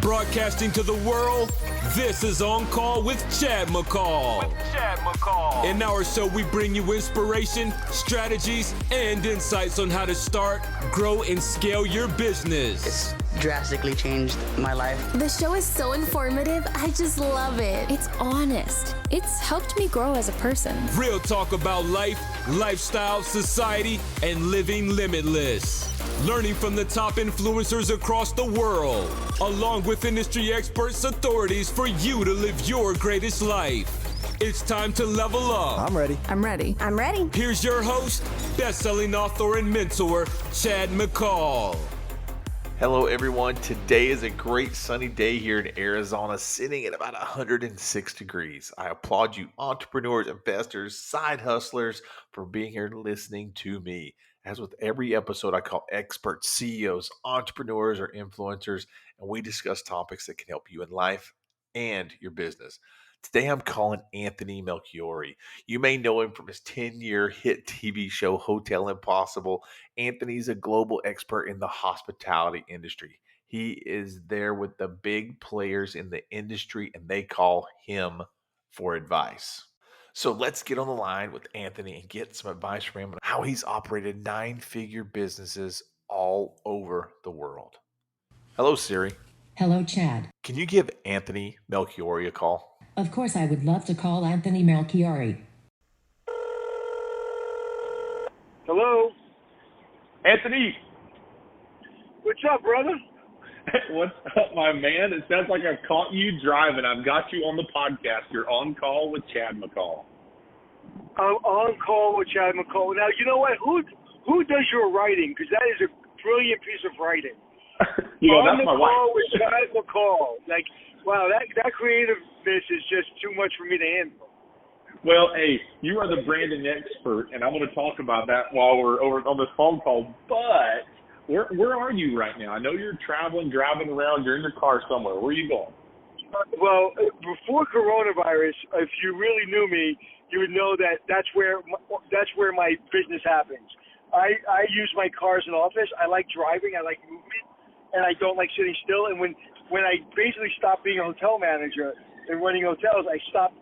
Broadcasting to the world, this is On Call with Chad McCall. In our show, we bring you inspiration, strategies, and insights on how to start, grow, and scale your business. It's drastically changed my life. The show is so informative, I just love it. It's honest. It's helped me grow as a person. Real talk about life, lifestyle, society, and living limitless. Learning from the top influencers across the world, along with industry experts, authorities for you to live your greatest life. It's time to level up. I'm ready. I'm ready. I'm ready. Here's your host, best-selling author and mentor, Chad McCall. Hello, everyone. Today is a great sunny day here in Arizona, sitting at about 106 degrees. I applaud you, entrepreneurs, investors, side hustlers, for being here listening to me. As with every episode, I call experts, CEOs, entrepreneurs, or influencers, and we discuss topics that can help you in life and your business. Today, I'm calling Anthony Melchiorri. You may know him from his 10-year hit TV show, Hotel Impossible. Anthony's a global expert in the hospitality industry. He is there with the big players in the industry, and they call him for advice. So let's get on the line with Anthony and get some advice from him on how he's operated 9-figure businesses all over the world. Hello, Siri. Hello, Chad. Can you give Anthony Melchiorri a call? Of course, I would love to call Anthony Melchiorri. Hello? Anthony! What's up, brother? What's up, my man? It sounds like I've caught you driving. I've got you on the podcast. You're on call with Chad McCall. I'm on call with Chad McCall. Now, you know what? Who does your writing? Because that is a brilliant piece of writing. That's my wife. On the call with Chad McCall. Like, wow, that creativeness is just too much for me to handle. Well, hey, you are the branding expert, and I'm going to talk about that while we're over on this phone call. But where are you right now? I know you're traveling, driving around. You're in your car somewhere. Where are you going? Well, before coronavirus, if you really knew me, you would know that's where my business happens. I use my car as an office. I like driving. I like movement, and I don't like sitting still. And when I basically stopped being a hotel manager and running hotels, I stopped.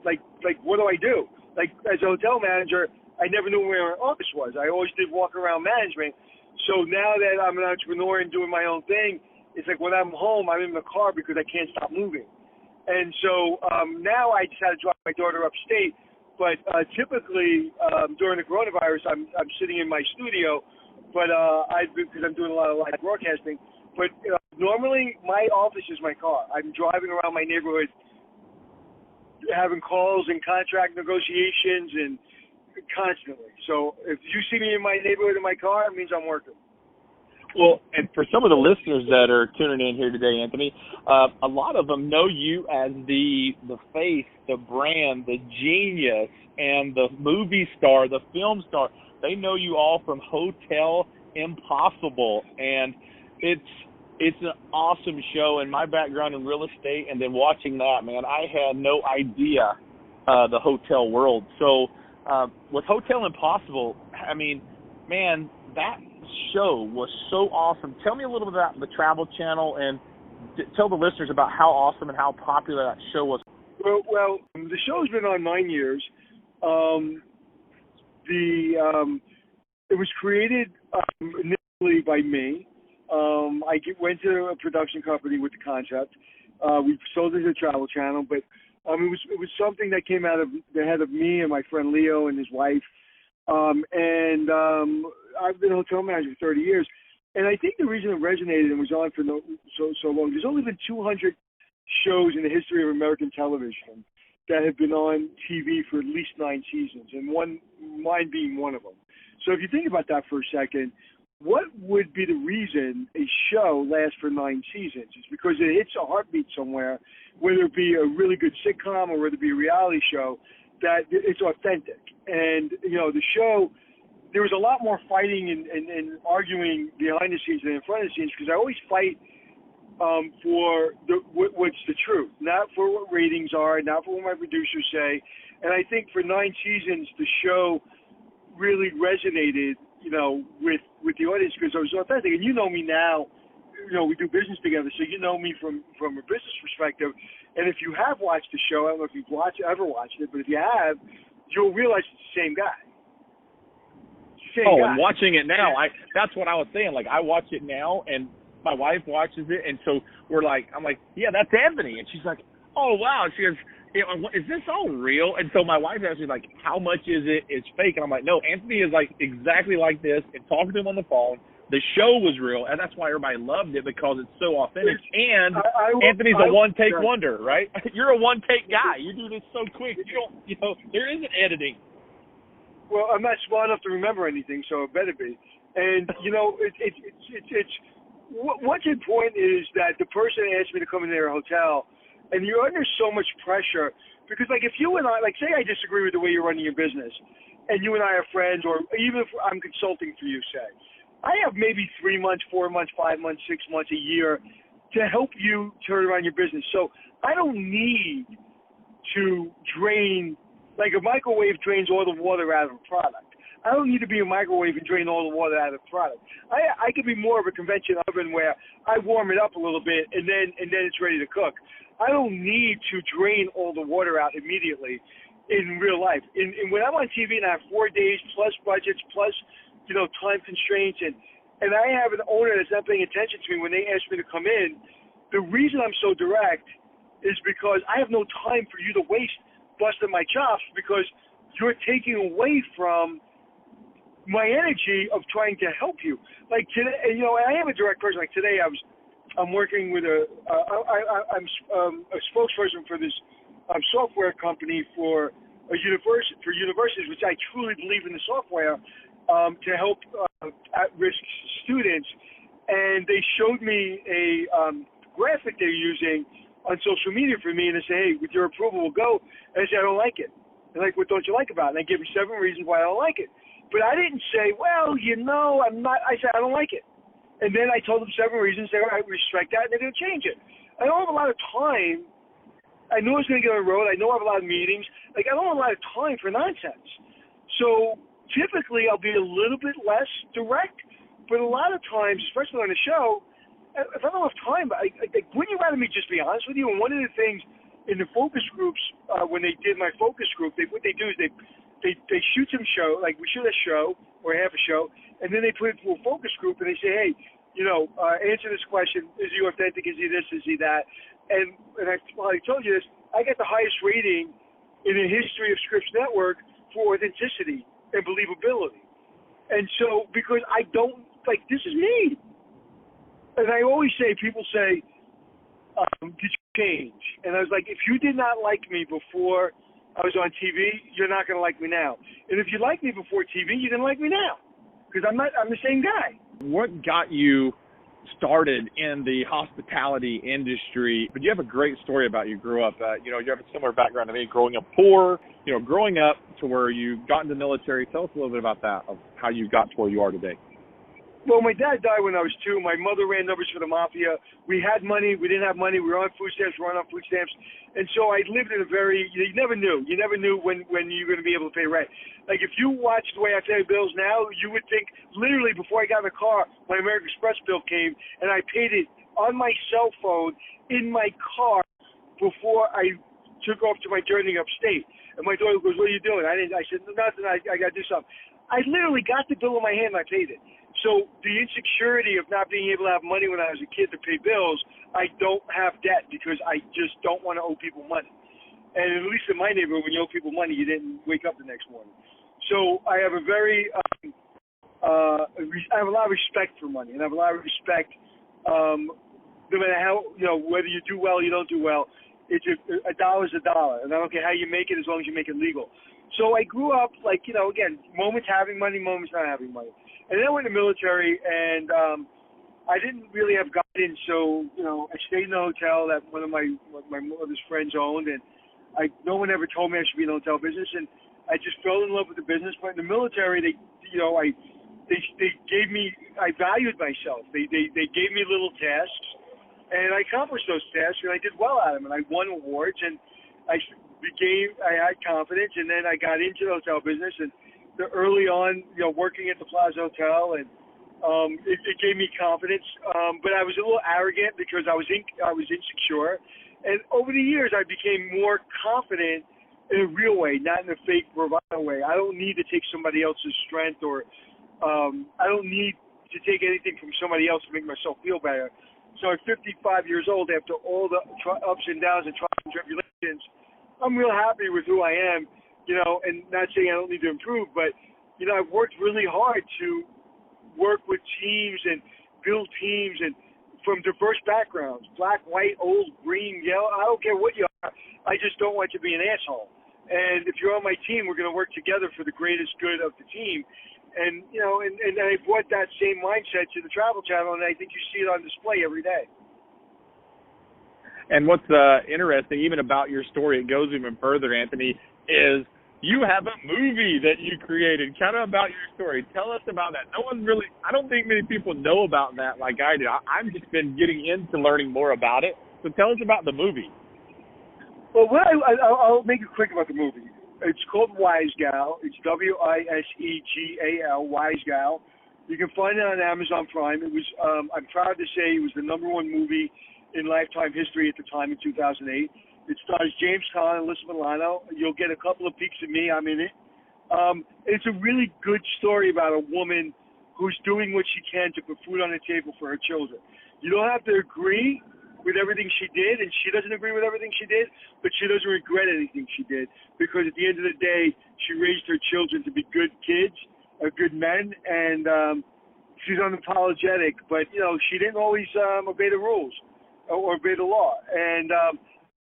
Like what do I do? Like as a hotel manager, I never knew where my office was. I always did walk around management. So now that I'm an entrepreneur and doing my own thing, it's like when I'm home, I'm in the car because I can't stop moving. And so now I just had to drive my daughter upstate. But typically during the coronavirus, I'm sitting in my studio, but because I'm doing a lot of live broadcasting. But normally my office is my car. I'm driving around my neighborhood, having calls and contract negotiations and constantly. So if you see me in my neighborhood in my car, it means I'm working. Well, and for some of the listeners that are tuning in here today, Anthony, a lot of them know you as the face, the brand, the genius, and the movie star, the film star. They know you all from Hotel Impossible, and it's an awesome show. And my background in real estate, and then watching that, man, I had no idea the hotel world. So with Hotel Impossible, I mean, man, that show was so awesome. Tell me a little bit about the Travel Channel and tell the listeners about how awesome and how popular that show was. Well, the show's been on 9 years. It was created initially by me. I went to a production company with the concept. We sold it to the Travel Channel, but it was something that came out of the head of me and my friend Leo and his wife. I've been a hotel manager for 30 years, and I think the reason it resonated and was on for so long, there's only been 200 shows in the history of American television that have been on TV for at least 9 seasons, and mine being one of them. So if you think about that for a second, what would be the reason a show lasts for 9 seasons? It's because it hits a heartbeat somewhere, whether it be a really good sitcom or whether it be a reality show, that it's authentic. And, the show, there was a lot more fighting and arguing behind the scenes than in front of the scenes, because I always fight for what's the truth, not for what ratings are, not for what my producers say. And I think for 9 seasons, the show really resonated, with the audience because I was authentic. And you know me now, we do business together, so you know me from a business perspective. And if you have watched the show, I don't know if you've ever watched it, but if you have, you'll realize it's the same guy. And watching it now, that's what I was saying. Like, I watch it now, and my wife watches it, and so I'm like, yeah, that's Anthony. And she's like, oh, wow. She goes, is this all real? And so my wife asked me, like, how much is it? It's fake. And I'm like, no, Anthony is, like, exactly like this, and talking to him on the phone. The show was real, and that's why everybody loved it, because it's so authentic. And Anthony's a one-take wonder, right? You're a one-take guy. You do this so quick. You don't, there isn't editing. Well, I'm not smart enough to remember anything, so it better be. And, it's what's important is that the person asked me to come in their hotel, and you're under so much pressure, because, like, if you and I, like, say I disagree with the way you're running your business, and you and I are friends, or even if I'm consulting for you, say, I have maybe 3 months, 4 months, 5 months, 6 months, a year to help you turn around your business. So I don't need to drain, like a microwave drains all the water out of a product. I don't need to be a microwave and drain all the water out of the product. I could be more of a convention oven where I warm it up a little bit and then it's ready to cook. I don't need to drain all the water out immediately in real life. And when I'm on TV and I have 4 days plus budgets plus time constraints, and I have an owner that's not paying attention to me when they ask me to come in, the reason I'm so direct is because I have no time for you to waste busting my chops, because you're taking away from my energy of trying to help you. Like today, and I am a direct person. Like today, I'm working with I'm a spokesperson for this software company for universities, which I truly believe in the software. To help at-risk students, and they showed me a graphic they're using on social media for me, and they say, hey, with your approval, we'll go. And I said, I don't like it. They're like, what don't you like about it? And I gave them 7 reasons why I don't like it. But I didn't say, well, I'm not. I said, I don't like it. And then I told them 7 reasons. They were, I respect that, and they're going to change it. I don't have a lot of time. I know I was going to get on the road. I know I have a lot of meetings. Like, I don't have a lot of time for nonsense. So typically, I'll be a little bit less direct, but a lot of times, especially on the show, if I don't have time, wouldn't you rather me just be honest with you? And one of the things in the focus groups, when they did my focus group, what they do is they shoot some show, like we shoot a show or half a show, and then they put it to a focus group, and they say, hey, answer this question: is he authentic? Is he this? Is he that? And I told you this, I got the highest rating in the history of Scripps Network for authenticity and believability. And so, because I don't, this is me. And I always say, people say, did you change? And I was like, if you did not like me before I was on TV, you're not going to like me now. And if you liked me before TV, you're going to like me now. Because I'm the same guy. What got you started in the hospitality industry? But you have a great story about you grew up. You have a similar background to me, growing up poor, growing up to where you got in the military. Tell us a little bit about that, of how you got to where you are today. Well, my dad died when I was 2. My mother ran numbers for the mafia. We had money. We didn't have money. We were on food stamps. We were on food stamps. And so I lived in a very, you never knew. You never knew when you were going to be able to pay rent. Like, if you watch the way I pay bills now, you would think, literally, before I got in the car, my American Express bill came, and I paid it on my cell phone in my car before I took off to my journey upstate. And my daughter goes, what are you doing? I said, nothing. I got to do something. I literally got the bill in my hand, and I paid it. So the insecurity of not being able to have money when I was a kid to pay bills, I don't have debt because I just don't want to owe people money. And at least in my neighborhood, when you owe people money, you didn't wake up the next morning. So I have a very, I have a lot of respect for money, and I have a lot of respect, no matter how, whether you do well or you don't do well, it's a dollar's a dollar, and I don't care how you make it as long as you make it legal. So I grew up again, moments having money, moments not having money. And then I went to the military, and I didn't really have guidance, so, I stayed in a hotel that one of my mother's friends owned, and no one ever told me I should be in the hotel business, and I just fell in love with the business. But in the military, they gave me, I valued myself. They gave me little tasks, and I accomplished those tasks, and I did well at them, and I won awards, and I had confidence, and then I got into the hotel business, and early on, working at the Plaza Hotel, and It gave me confidence, but I was a little arrogant because I was insecure. And over the years, I became more confident in a real way, not in a fake bravado way. I don't need to take somebody else's strength, or I don't need to take anything from somebody else to make myself feel better. So at 55 years old, after all the ups and downs and trials and tribulations, I'm real happy with who I am, and not saying I don't need to improve, but, I've worked really hard to work with teams and build teams and from diverse backgrounds, black, white, old, green, yellow. I don't care what you are. I just don't want you to be an asshole. And if you're on my team, we're going to work together for the greatest good of the team. And, and I brought that same mindset to the Travel Channel, and I think you see it on display every day. And what's interesting, even about your story, it goes even further, Anthony, is you have a movie that you created. Kind of about your story. Tell us about that. I don't think many people know about that like I do. I've just been getting into learning more about it. So tell us about the movie. Well, I'll make it quick about the movie. It's called Wise Gal. It's Wisegal, Wise Gal. You can find it on Amazon Prime. It was, I'm proud to say, it was the #1 movie in Lifetime history at the time in 2008. It stars James Caan and Alyssa Milano. You'll get a couple of peeks of me. I'm in it. It's a really good story about a woman who's doing what she can to put food on the table for her children. You don't have to agree with everything she did, and she doesn't agree with everything she did, but she doesn't regret anything she did, because at the end of the day, she raised her children to be good kids, good men, and she's unapologetic. But, she didn't always obey the rules or obey the law. And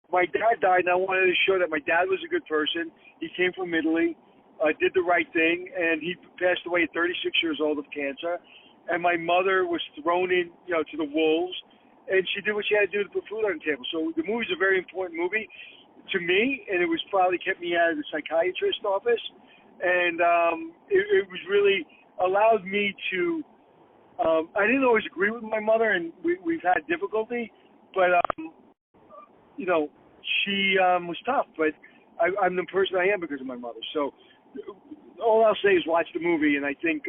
my dad died, and I wanted to show that my dad was a good person. He came from Italy, did the right thing, and he passed away at 36 years old of cancer. And my mother was thrown in, to the wolves, and she did what she had to do to put food on the table. So the movie's a very important movie to me, and it was probably kept me out of the psychiatrist's office. And it was really allowed me to, I didn't always agree with my mother, and we've had difficulty, but, she was tough, but I'm the person I am because of my mother. So all I'll say is watch the movie, and I think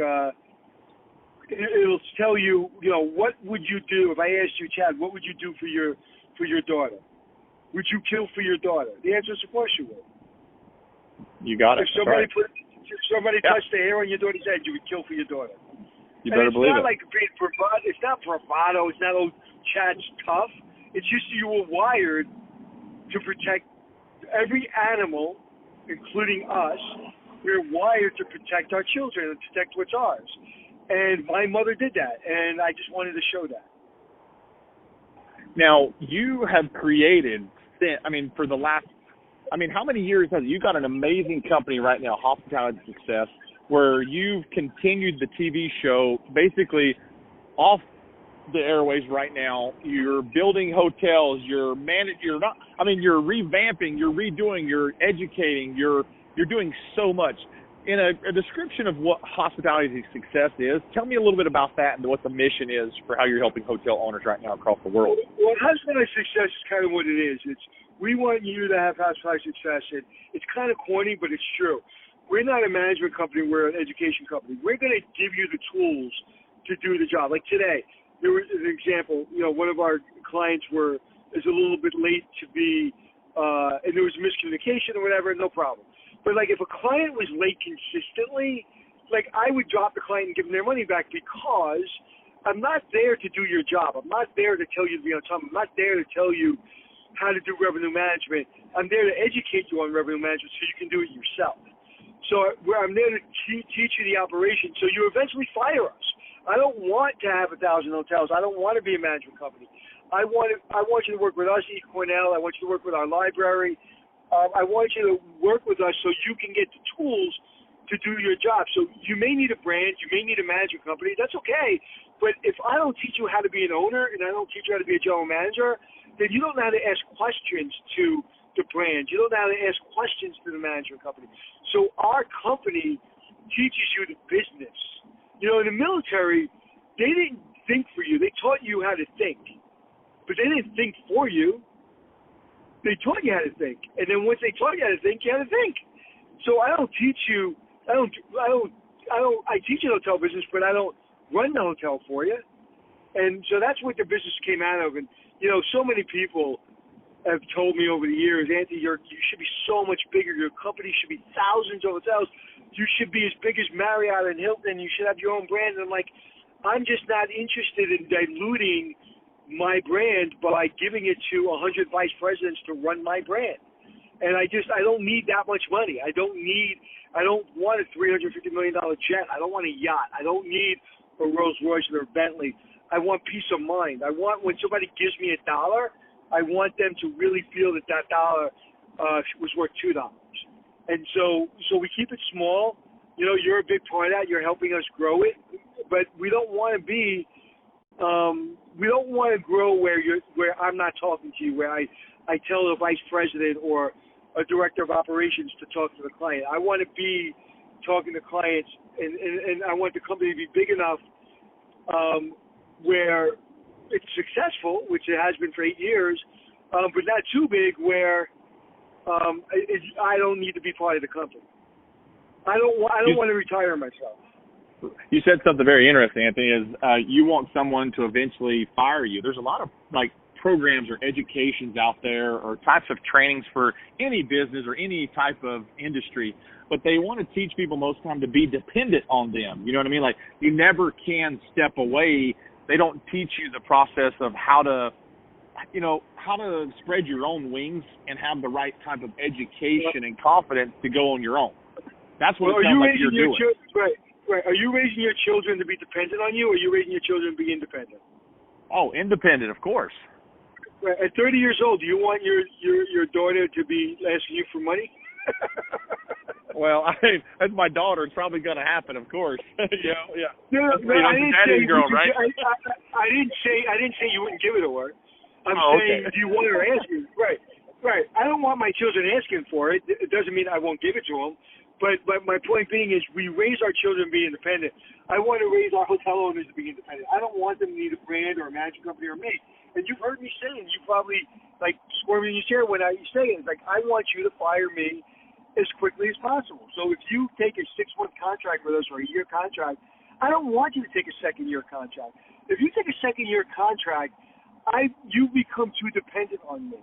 it'll tell you, what would you do if I asked you, Chad, what would you do for your daughter? Would you kill for your daughter? The answer is, of course you would. You got it. If somebody touched the hair on your daughter's head, you would kill for your daughter. You better believe it. It's not like being bravado. It's not bravado. It's not, Chad's tough. It's just you were wired to protect every animal, including us. We're wired to protect our children and protect what's ours. And my mother did that, and I just wanted to show that. Now, you have created, for the last, how many years has it? You got an amazing company right now, Hospitality Success, where you've continued the TV show basically off the airways right now. You're building hotels, you're revamping, you're redoing, you're educating, you're doing so much. In a description of what Hospitality Success is, tell me a little bit about that and what the mission is for how you're helping hotel owners right now across the world. Well, Hospitality Success is kind of what it is. We want you to have hospitality success. It's kind of corny, but it's true. We're not a management company. We're an education company. We're going to give you the tools to do the job. Like today, there was an example. One of our clients is a little bit late to be, and there was miscommunication or whatever. No problem. But if a client was late consistently, I would drop the client and give them their money back, because I'm not there to do your job. I'm not there to tell you to be on time. I'm not there to tell you how to do revenue management. I'm there to educate you on revenue management so you can do it yourself. So I'm there to teach you the operation so you eventually fire us. I don't want to have 1,000 hotels. I don't want to be a management company. I want you to work with us, E. Cornell. I want you to work with our library. I want you to work with us so you can get the tools to do your job. So you may need a brand, you may need a management company. That's okay. But if I don't teach you how to be an owner and I don't teach you how to be a general manager, then you don't know how to ask questions to the brand. You don't know how to ask questions to the management company. So our company teaches you the business. In the military, they didn't think for you. They taught you how to think. But they didn't think for you. They taught you how to think, and then once they taught you how to think, you had to think. So I don't teach you. I teach you hotel business, but I don't run the hotel for you. And so that's what the business came out of. And, so many people have told me over the years, Anthony, you should be so much bigger. Your company should be thousands of hotels. You should be as big as Marriott and Hilton. You should have your own brand. And I'm like, I'm just not interested in diluting my brand by giving it to 100 vice presidents to run my brand. And I don't need that much money. I don't want a $350 million jet. I don't want a yacht. I don't need a Rolls Royce or a Bentley. I want peace of mind. I want when somebody gives me $1, I want them to really feel that $1 was worth $2. And so we keep it small. You're a big part of that. You're helping us grow it, but we don't want to be. We don't want to grow where I'm not talking to you, where I tell the vice president or a director of operations to talk to the client. I want to be talking to clients, and I want the company to be big enough where it's successful, which it has been for 8 years, but not too big where I don't need to be part of the company. I don't want to retire myself. You said something very interesting, Anthony, is you want someone to eventually fire you. There's a lot of programs or educations out there or types of trainings for any business or any type of industry, but they want to teach people most of the time to be dependent on them. You know what I mean? Like, you never can step away. They don't teach you the process of how to spread your own wings and have the right type of education and confidence to go on your own. That's what it sounds like you're doing. Right. Are you raising your children to be dependent on you, or are you raising your children to be independent? Oh, independent, of course. Right. At 30 years old, do you want your daughter to be asking you for money? Well, that's my daughter. It's probably going to happen, of course. Yeah. No, I didn't say girl, right? I didn't say you wouldn't give it to her. I'm saying, okay. do you want her asking? Right. I don't want my children asking for it. It doesn't mean I won't give it to them. But my point being is, we raise our children to be independent. I want to raise our hotel owners to be independent. I don't want them to need a brand or a management company or me. And you've heard me say, and you probably squirming in your chair when I say it. It's like, I want you to fire me as quickly as possible. So if you take a 6-month contract with us or a year contract, I don't want you to take a second-year contract. If you take a second-year contract, you become too dependent on me.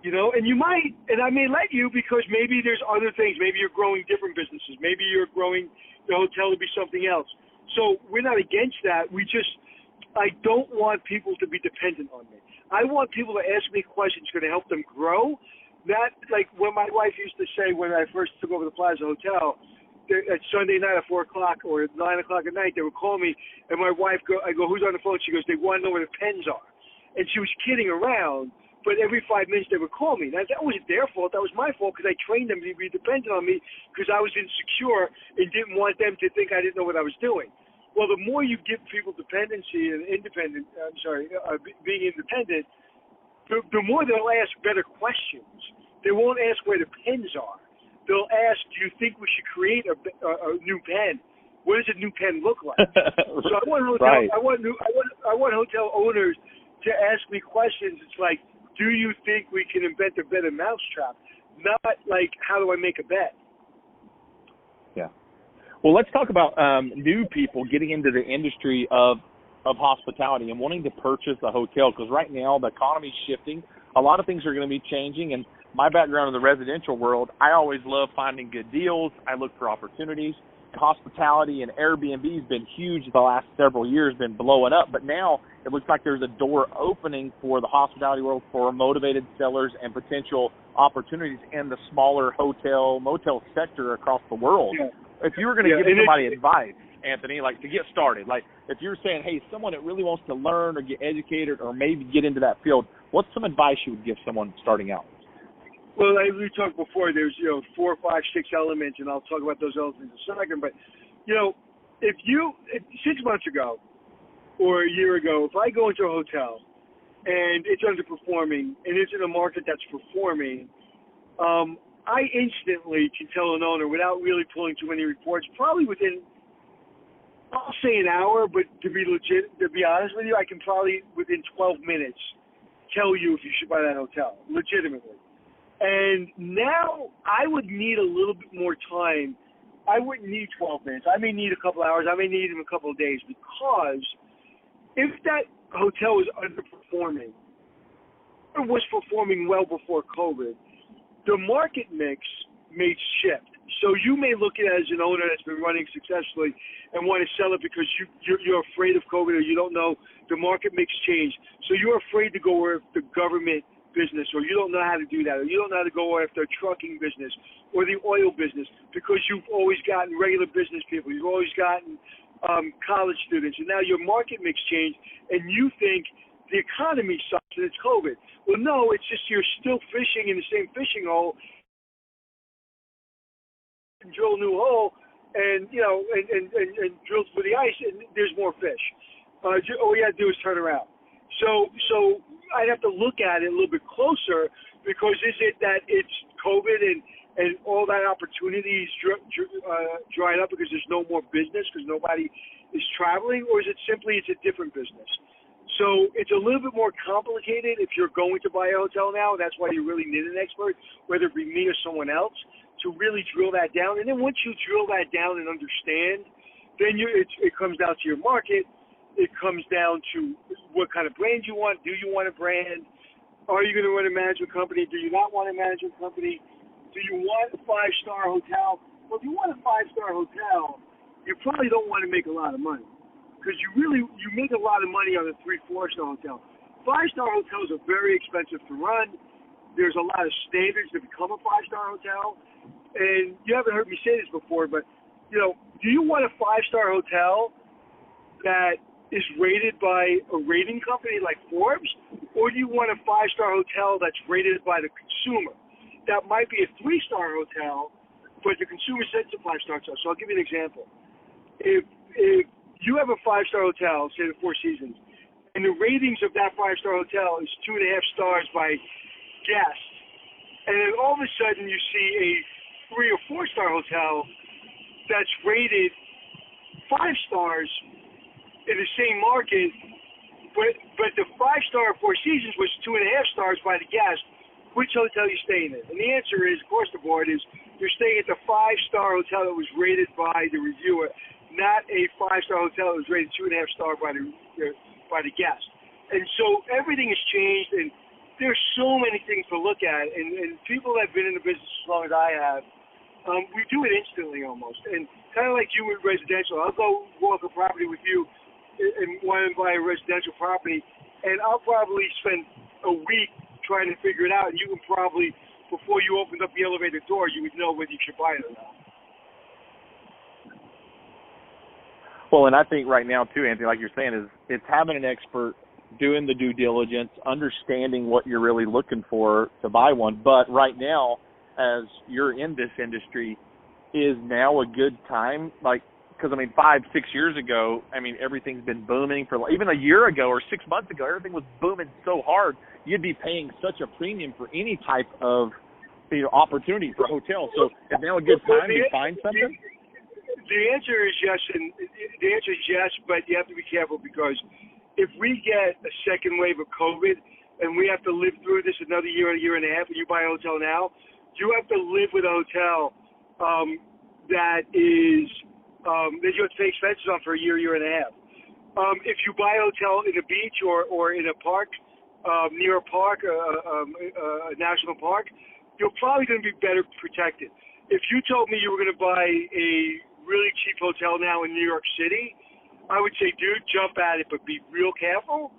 And you might, and I may let you because maybe there's other things. Maybe you're growing different businesses. Maybe you're growing the hotel to be something else. So we're not against that. I don't want people to be dependent on me. I want people to ask me questions going to help them grow. Not like when my wife used to say when I first took over the Plaza Hotel, at Sunday night at 4 o'clock or at 9 o'clock at night, they would call me, and my wife I go, who's on the phone? She goes, they want to know where the pens are. And she was kidding around. But every 5 minutes they would call me. Now, that wasn't their fault. That was my fault because I trained them to be dependent on me because I was insecure and didn't want them to think I didn't know what I was doing. Well, the more you give people dependency and being independent, the more they'll ask better questions. They won't ask where the pens are. They'll ask, do you think we should create a new pen? What does a new pen look like? So I want hotel owners to ask me questions. It's like, do you think we can invent a better mousetrap? Not like, how do I make a bet? Yeah. Well, let's talk about new people getting into the industry of hospitality and wanting to purchase a hotel, because right now the economy's shifting. A lot of things are going to be changing, and my background in the residential world, I always love finding good deals. I look for opportunities. Hospitality and Airbnb has been huge the last several years, been blowing up, but now it looks like there's a door opening for the hospitality world for motivated sellers and potential opportunities in the smaller hotel, motel sector across the world. Yeah. If you were going to give somebody advice, Anthony, like to get started, like if you're saying, hey, someone that really wants to learn or get educated or maybe get into that field, what's some advice you would give someone starting out? Well, we talked before, there's, 4, 5, 6 elements, and I'll talk about those elements in a second. But, if 6 months ago or a year ago, if I go into a hotel and it's underperforming and it's in a market that's performing, I instantly can tell an owner without really pulling too many reports, probably within, I'll say an hour, but to be honest with you, I can probably within 12 minutes tell you if you should buy that hotel, legitimately. And now I would need a little bit more time I wouldn't need 12 minutes. I may need a couple hours. I may need them a couple of days, because if that hotel is underperforming, or was performing well before COVID, the market mix may shift. So you may look at it as an owner that's been running successfully and want to sell it because you're afraid of COVID, or you don't know the market mix changed. So you're afraid to go where the government business, or you don't know how to do that, or you don't know how to go after a trucking business or the oil business, because you've always gotten regular business people, you've always gotten college students, and now your market mix changed, and you think the economy sucks and it's COVID. Well, no, it's just you're still fishing in the same fishing hole, and drill a new hole, and and drill through the ice, and there's more fish. All you got to do is turn around. So I'd have to look at it a little bit closer, because is it that it's COVID and all that opportunity is dried up because there's no more business because nobody is traveling, or is it simply it's a different business? So it's a little bit more complicated if you're going to buy a hotel now. That's why you really need an expert, whether it be me or someone else, to really drill that down. And then once you drill that down and understand, then it comes down to your market. It comes down to what kind of brand you want. Do you want a brand? Are you going to run a management company? Do you not want a management company? Do you want a 5-star hotel? Well, if you want a 5-star hotel, you probably don't want to make a lot of money, because you make a lot of money on a 3-4-star hotel. 5-star hotels are very expensive to run. There's a lot of standards to become a 5-star hotel. And you haven't heard me say this before, but, do you want a 5-star hotel that is rated by a rating company like Forbes, or do you want a 5-star hotel that's rated by the consumer? That might be a 3-star hotel, but the consumer says it's a 5-star hotel. So I'll give you an example. If you have a 5-star hotel, say the Four Seasons, and the ratings of that 5-star hotel is 2.5 stars by guests, and then all of a sudden you see a 3 or 4-star hotel that's rated 5 stars in the same market, but the 5-star Four Seasons was 2.5 stars by the guest, which hotel are you staying in? And the answer is, across the board, is you're staying at the 5-star hotel that was rated by the reviewer, not a 5-star hotel that was rated 2.5 star by the guest. And so everything has changed, and there's so many things to look at. And people that have been in the business as long as I have, we do it instantly almost. And kind of like you with residential, I'll go walk a property with you and want to buy a residential property, and I'll probably spend a week trying to figure it out, and you can probably, before you opened up the elevator door, you would know whether you should buy it or not. Well, and I think right now too, Anthony, like you're saying, is it's having an expert, doing the due diligence, understanding what you're really looking for to buy one. But right now, as you're in this industry, is now a good time? Because 5-6 years ago, everything's been booming. For even a year ago or 6 months ago, everything was booming so hard. You'd be paying such a premium for any type of opportunity for a hotel. So is now a good time to find something? The answer is yes, but you have to be careful, because if we get a second wave of COVID and we have to live through this another year and a half, and you buy a hotel now, you have to live with a hotel that is that you have to pay expenses on for a year and a half. If you buy a hotel in a beach or in a park, near a park, a national park, you're probably going to be better protected. If you told me you were going to buy a really cheap hotel now in New York City, I would say, dude, jump at it, but be real careful,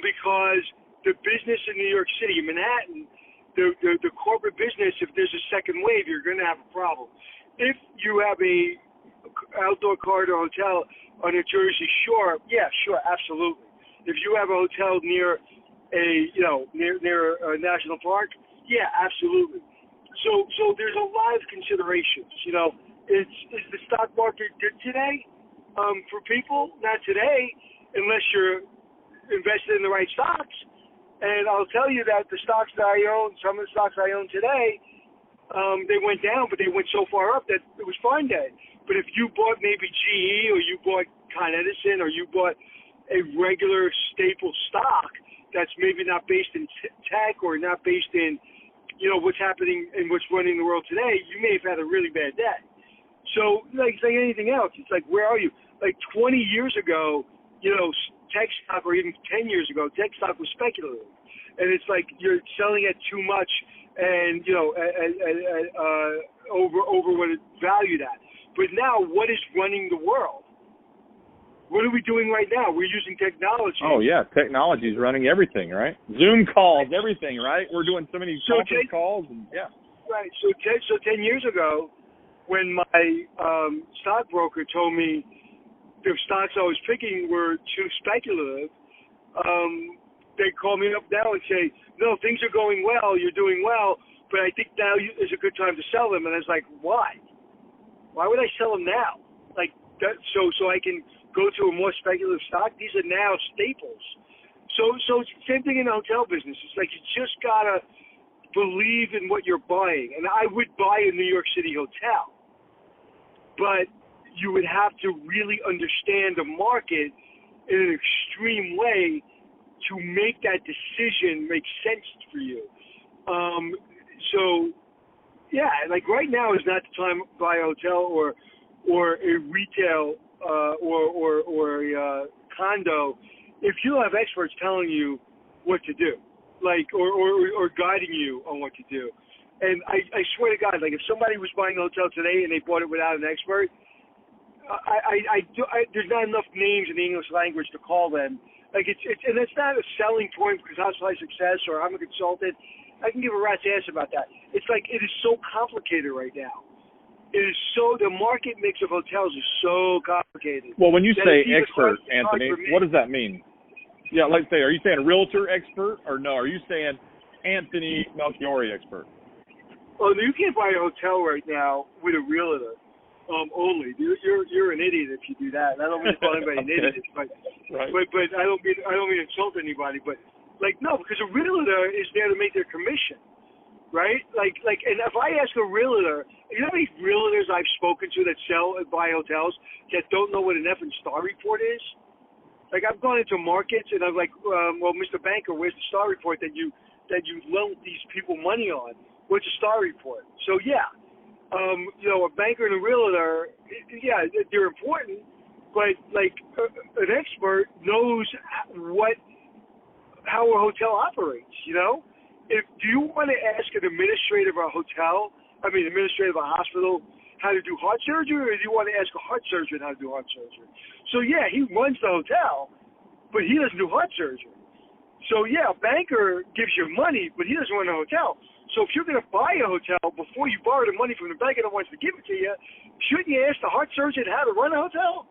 because the business in New York City, in Manhattan, the corporate business, if there's a second wave, you're going to have a problem. If you have a outdoor corridor hotel on the Jersey Shore, yeah, sure, absolutely. If you have a hotel near a national park, yeah, absolutely. So there's a lot of considerations. Is the stock market good today? For people, not today, unless you're invested in the right stocks. And I'll tell you that the stocks that I own, some of the stocks I own today, they went down, but they went so far up that it was fine day. But if you bought maybe GE, or you bought Con Edison, or you bought a regular staple stock that's maybe not based in tech, or not based in what's happening and what's running the world today, you may have had a really bad day. So, like anything else, it's like, where are you? Like 20 years ago, tech stock, or even 10 years ago, tech stock was speculative. And it's like you're selling at too much and, over what it's valued at. But now, what is running the world? What are we doing right now? We're using technology. Oh, yeah. Technology is running everything, right? Zoom calls, everything, right? We're doing so many conference calls. And yeah. Right. So 10 years ago, when my stockbroker told me the stocks I was picking were too speculative, they call me up now and say, no, things are going well, you're doing well, but I think now is a good time to sell them. And I was like, why? Why would I sell them now? Like that, so I can go to a more speculative stock? These are now staples. So it's the same thing in the hotel business. It's like you just got to believe in what you're buying. And I would buy a New York City hotel, but you would have to really understand the market in an extreme way to make that decision make sense for you. So, yeah, like right now is not the time to buy a hotel or a retail or a condo if you don't have experts telling you what to do, like or guiding you on what to do. And I swear to God, like if somebody was buying a hotel today and they bought it without an expert, there's not enough names in the English language to call them. Like it's not a selling point because how's success or I'm a consultant. I can give a rat's ass about that. It's like it is so complicated right now. It is the market mix of hotels is so complicated. Well, when you say expert, Anthony, what does that mean? Yeah, let's say, are you saying a realtor expert or no? Are you saying Anthony Melchiorri expert? Oh, you can't buy a hotel right now with a realtor. Only you're an idiot if you do that. And I don't mean to call anybody an idiot, but right. but I don't mean to insult anybody. But like no, because a realtor is there to make their commission, right? Like and if I ask a realtor, you know how many realtors I've spoken to that sell and buy hotels that don't know what an effing star report is? Like I've gone into markets and I'm like, well, Mr. Banker, where's the star report that you loaned these people money on? What's a star report? So yeah. A banker and a realtor, yeah, they're important, but like an expert knows how a hotel operates. Do you want to ask an administrator of a administrator of a hospital how to do heart surgery, or do you want to ask a heart surgeon how to do heart surgery? So yeah, he runs the hotel, but he doesn't do heart surgery. So yeah, a banker gives you money, but he doesn't run a hotel. So if you're going to buy a hotel before you borrow the money from the banker that wants to give it to you, shouldn't you ask the heart surgeon how to run a hotel?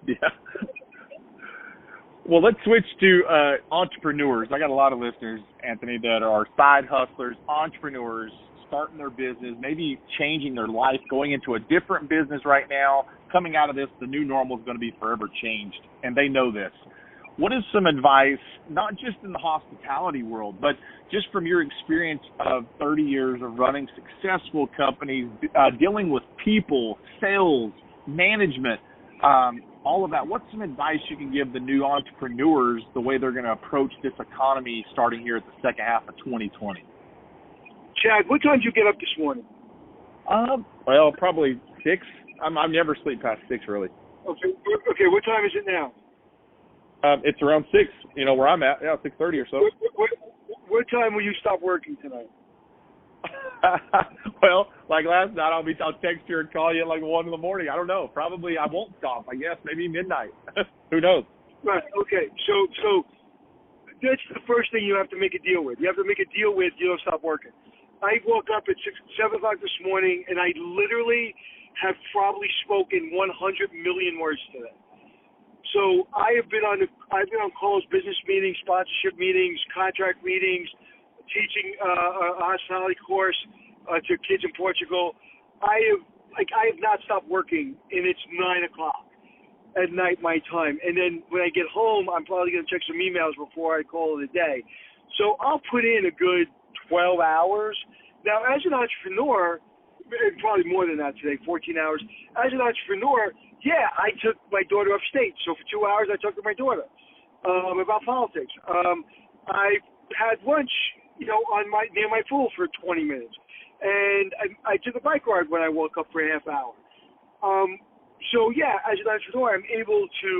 Yeah. Well, let's switch to entrepreneurs. I got a lot of listeners, Anthony, that are side hustlers, entrepreneurs, starting their business, maybe changing their life, going into a different business right now. Coming out of this, the new normal is going to be forever changed, and they know this. What is some advice, not just in the hospitality world, but just from your experience of 30 years of running successful companies, dealing with people, sales, management, all of that? What's some advice you can give the new entrepreneurs the way they're going to approach this economy starting here at the second half of 2020? Chad, what time did you get up this morning? Well, probably 6. I never sleep past 6, really. Okay. What time is it now? It's around 6, where I'm at. Yeah, 6:30 or so. What time will you stop working tonight? Well, like last night, I'll text you and call you at like 1 in the morning. I don't know. Probably I won't stop. I guess maybe midnight. Who knows? Right. Okay. So that's the first thing you have to make a deal with. You have to make a deal with you don't stop working. I woke up at 7 o'clock this morning, and I literally have probably spoken 100 million words today. So I've been on calls, business meetings, sponsorship meetings, contract meetings, teaching a hospitality course to kids in Portugal. I have not stopped working, and it's 9 o'clock at night my time. And then when I get home, I'm probably going to check some emails before I call it a day. So I'll put in a good 12 hours. Now, as an entrepreneur, probably more than that today, 14 hours. As an entrepreneur, yeah, I took my daughter upstate. So for 2 hours, I talked to my daughter about politics. I had lunch, near my pool for 20 minutes. And I took a bike ride when I woke up for a half hour. So yeah, as an entrepreneur, I'm able to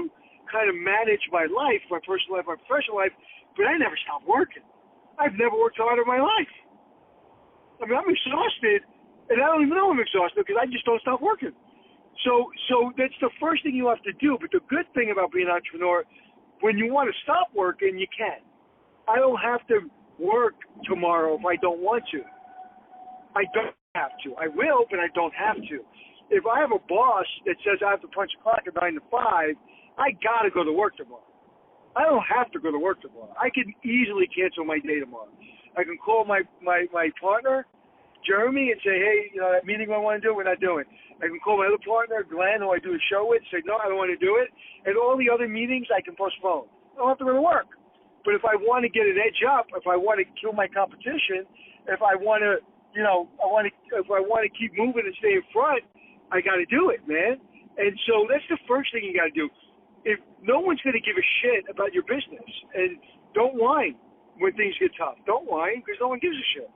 kind of manage my life, my personal life, my professional life, but I never stop working. I've never worked harder in my life. I mean, I'm exhausted, and I don't even know I'm exhausted because I just don't stop working. So that's the first thing you have to do. But the good thing about being an entrepreneur, when you want to stop working, you can. I don't have to work tomorrow if I don't want to. I don't have to. I will, but I don't have to. If I have a boss that says I have to punch a clock at 9 to 5, I got to go to work tomorrow. I don't have to go to work tomorrow. I can easily cancel my day tomorrow. I can call my partner, Jeremy, and say, hey, that meeting I want to do, we're not doing. I can call my other partner, Glenn, who I do a show with, say, no, I don't want to do it. And all the other meetings I can postpone. I don't have to go to work. But if I want to get an edge up, if I want to kill my competition, if I want to, if I want to keep moving and stay in front, I got to do it, man. And so that's the first thing you got to do. If no one's going to give a shit about your business, and don't whine when things get tough. Don't whine because no one gives a shit.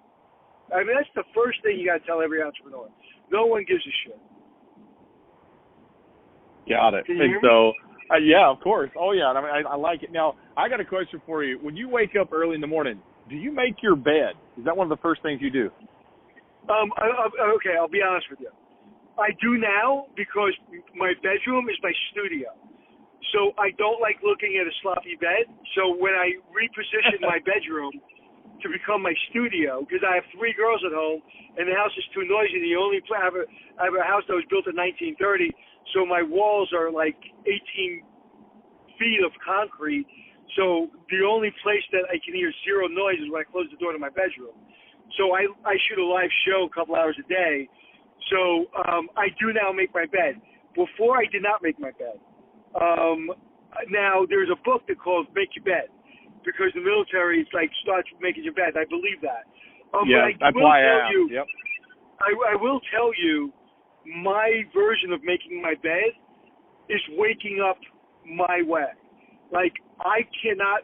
I mean, that's the first thing you got to tell every entrepreneur. No one gives a shit. Got it. Can you hear And so, yeah, of course. Oh, yeah. I mean, I like it. Now, I got a question for you. When you wake up early in the morning, do you make your bed? Is that one of the first things you do? Okay, I'll be honest with you. I do now because my bedroom is my studio. So I don't like looking at a sloppy bed. So when I reposition my bedroom to become my studio, because I have 3 girls at home and the house is too noisy. The only place I have a house that was built in 1930, so my walls are like 18 feet of concrete. So the only place that I can hear zero noise is when I close the door to my bedroom. So I shoot a live show a couple hours a day. So I do now make my bed. Before I did not make my bed. Now there's a book that calls Make Your Bed, because the military is like starts making your bed. I believe that. Yeah, but that's why I asked. Yep. I will tell you, my version of making my bed is waking up my way. Like I cannot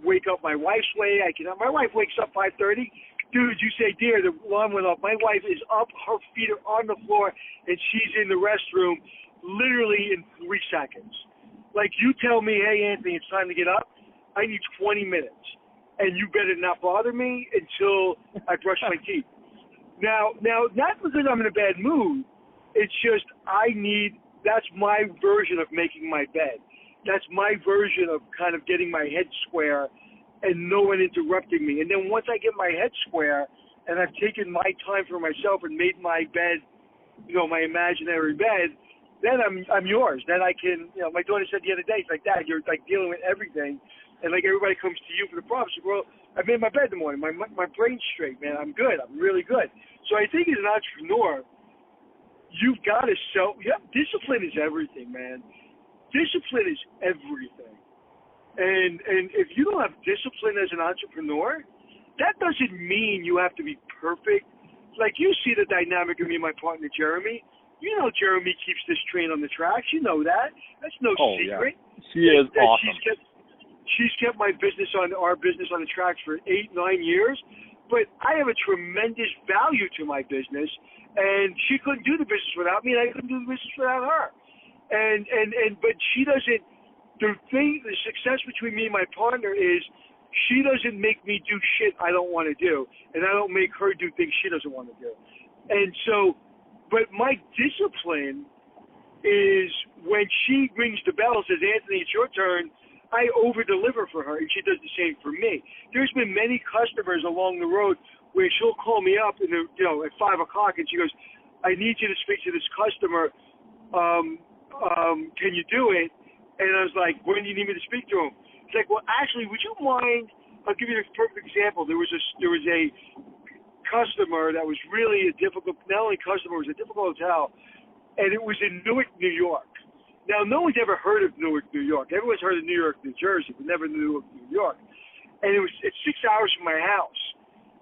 wake up my wife's way. My wife wakes up 5:30. Dude, you say, dear, the alarm went off. My wife is up, her feet are on the floor, and she's in the restroom literally in 3 seconds. Like, you tell me, hey, Anthony, it's time to get up. I need 20 minutes, and you better not bother me until I brush my teeth. Now, not because I'm in a bad mood. It's just that's my version of making my bed. That's my version of kind of getting my head square and no one interrupting me. And then once I get my head square and I've taken my time for myself and made my bed, my imaginary bed, then I'm yours. Then I can, my daughter said the other day, it's like, Dad, you're like dealing with everything. And like everybody comes to you for the problems. Well, I made my bed in the morning. My brain's straight, man. I'm good. I'm really good. So I think as an entrepreneur, you've got to discipline is everything, man. Discipline is everything. And if you don't have discipline as an entrepreneur, that doesn't mean you have to be perfect. Like, you see the dynamic of me and my partner, Jeremy. You know Jeremy keeps this train on the tracks. You know that. That's no secret. Yeah. She is awesome. She's kept our business on the tracks for 8-9 years. But I have a tremendous value to my business, and she couldn't do the business without me, and I couldn't do the business without her. But she doesn't. The success between me and my partner is she doesn't make me do shit I don't want to do, and I don't make her do things she doesn't want to do. And so, but my discipline is when she rings the bell and says, Anthony, it's your turn, I over-deliver for her, and she does the same for me. There's been many customers along the road where she'll call me up at 5 o'clock, and she goes, I need you to speak to this customer. Can you do it? And I was like, when do you need me to speak to him? It's like, well, actually, would you mind? I'll give you a perfect example. There was a customer that was really a difficult, not only customer, it was a difficult hotel, and it was in Newark, New York. Now, no one's ever heard of Newark, New York. Everyone's heard of New York, New Jersey, but never Newark, New York. And it's 6 hours from my house.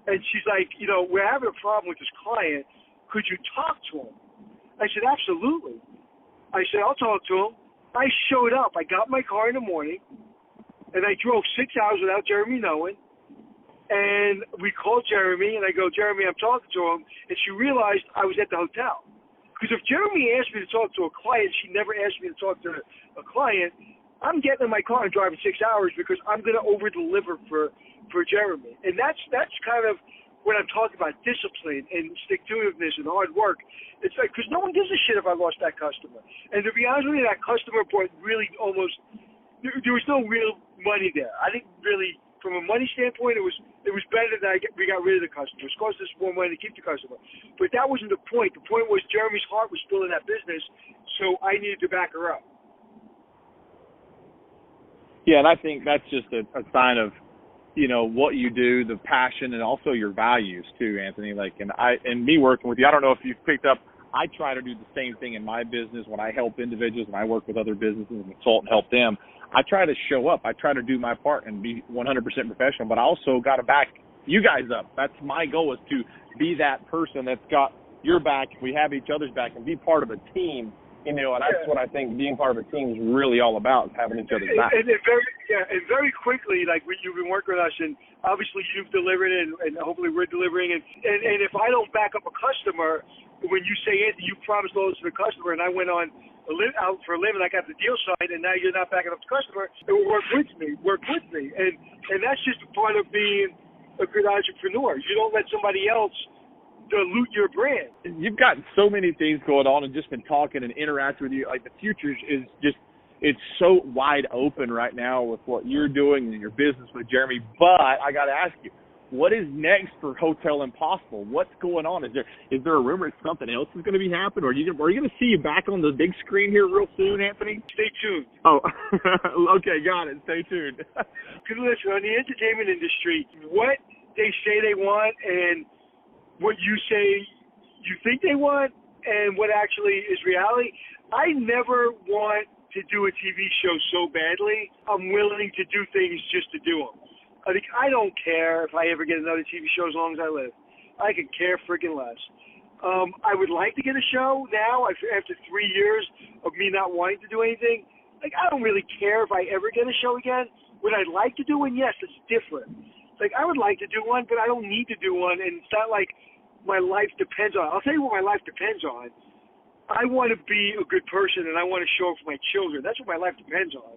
And she's like, we're having a problem with this client. Could you talk to him? I said, absolutely. I said, I'll talk to him. I showed up. I got my car in the morning, and I drove 6 hours without Jeremy knowing. And we called Jeremy, and I go, Jeremy, I'm talking to him. And she realized I was at the hotel. Because if Jeremy asked me to talk to a client, she never asked me to talk to a client, I'm getting in my car and driving 6 hours because I'm going to over-deliver for Jeremy. And that's kind of when I'm talking about discipline and stick-to-itiveness and hard work. It's like, because no one gives a shit if I lost that customer. And to be honest with you, that customer brought really almost, there was no real money there. I think really, from a money standpoint, it was better that we got rid of the customer. It cost us more money to keep the customer. But that wasn't the point. The point was Jeremy's heart was still in that business, so I needed to back her up. Yeah, and I think that's just a sign of, what you do, the passion, and also your values too, Anthony. Like, and me working with you, I don't know if you've picked up, I try to do the same thing in my business when I help individuals, when I work with other businesses and consult and help them. I try to show up. I try to do my part and be 100% professional, but I also got to back you guys up. That's my goal, is to be that person that's got your back. We have each other's back and be part of a team. And that's what I think being part of a team is really all about, is having each other's back. And very quickly, like you've been working with us, and obviously you've delivered, and hopefully we're delivering. And if I don't back up a customer, when you say, Anthony, you promised all this to the customer, and I went on out for a living, I got the deal signed, and now you're not backing up the customer, it will work with me. And that's just a part of being a good entrepreneur. You don't let somebody else dilute your brand. You've got so many things going on, and just been talking and interacting with you. Like, the future is just, it's so wide open right now with what you're doing and your business with Jeremy. But I got to ask you, what is next for Hotel Impossible? What's going on? Is there a rumor something else is going to be happening? Or are you going to see you back on the big screen here real soon, Anthony? Stay tuned. Oh, okay, got it. Stay tuned. Because listen, on the entertainment industry, what they say they want and what you say you think they want and what actually is reality. I never want to do a TV show so badly, I'm willing to do things just to do them. I don't care if I ever get another TV show as long as I live. I could care freaking less. I would like to get a show now after 3 years of me not wanting to do anything. Like, I don't really care if I ever get a show again. Would I like to do one? Yes, it's different. Like, I would like to do one, but I don't need to do one, and it's not like my life depends on it. I'll tell you what my life depends on. I want to be a good person, and I want to show up for my children. That's what my life depends on.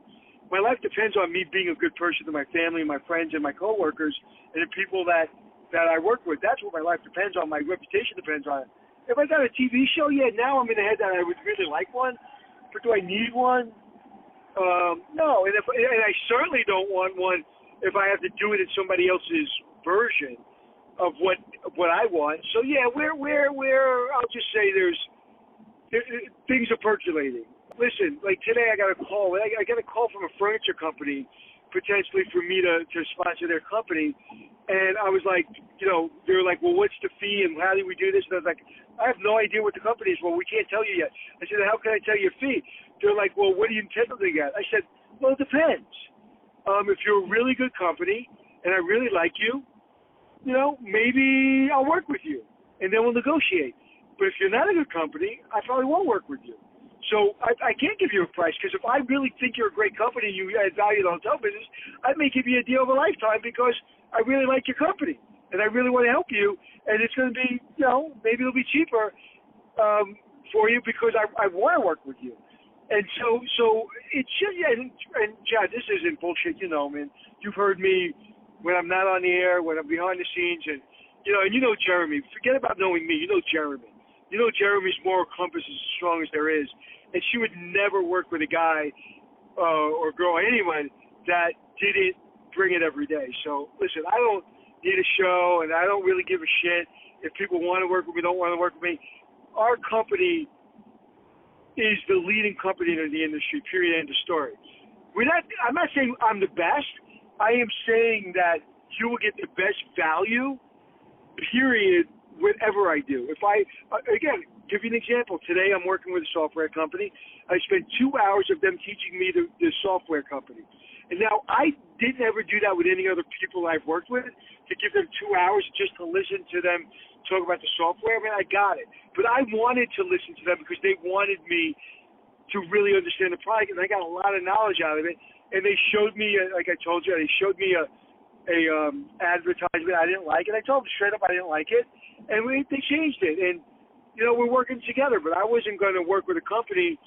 My life depends on me being a good person to my family, my friends, and my coworkers, and the people that I work with. That's what my life depends on. My reputation depends on it. If I got a TV show, yeah, now I'm in the head that I would really like one, but do I need one? No, and I certainly don't want one if I have to do it in somebody else's version of what I want. So yeah, we're I'll just say things are percolating. Listen, like today I got a call. I got a call from a furniture company potentially for me to sponsor their company, and I was like, they were like, well, what's the fee and how do we do this? And I was like, I have no idea what the company is. Well, we can't tell you yet. I said, how can I tell you a fee? They're like, well, what do you intend to get? I said, well, it depends. If you're a really good company and I really like you, maybe I'll work with you, and then we'll negotiate. But if you're not a good company, I probably won't work with you. So I can't give you a price, because if I really think you're a great company and you add value to the hotel business, I may give you a deal of a lifetime because I really like your company, and I really want to help you, and it's going to be, maybe it'll be cheaper for you because I want to work with you. And so it should, and Chad, this isn't bullshit, man. You've heard me when I'm not on the air, when I'm behind the scenes, and Jeremy. Forget about knowing me. Jeremy. Jeremy's moral compass is as strong as there is, and she would never work with a guy or girl, anyone that didn't bring it every day. So listen, I don't need a show, and I don't really give a shit if people want to work with me, don't want to work with me. Our company is the leading company in the industry. Period. End of story. I'm not saying I'm the best. I am saying that you will get the best value, period, whatever I do. If again, give you an example. Today I'm working with a software company. I spent 2 hours of them teaching me the software company. And now I didn't ever do that with any other people I've worked with, to give them 2 hours just to listen to them talk about the software. I mean, I got it. But I wanted to listen to them because they wanted me to really understand the product, and I got a lot of knowledge out of it. And they showed me, like I told you, they showed me a advertisement I didn't like, and I told them straight up I didn't like it, and they changed it. And we're working together. But I wasn't going to work with a company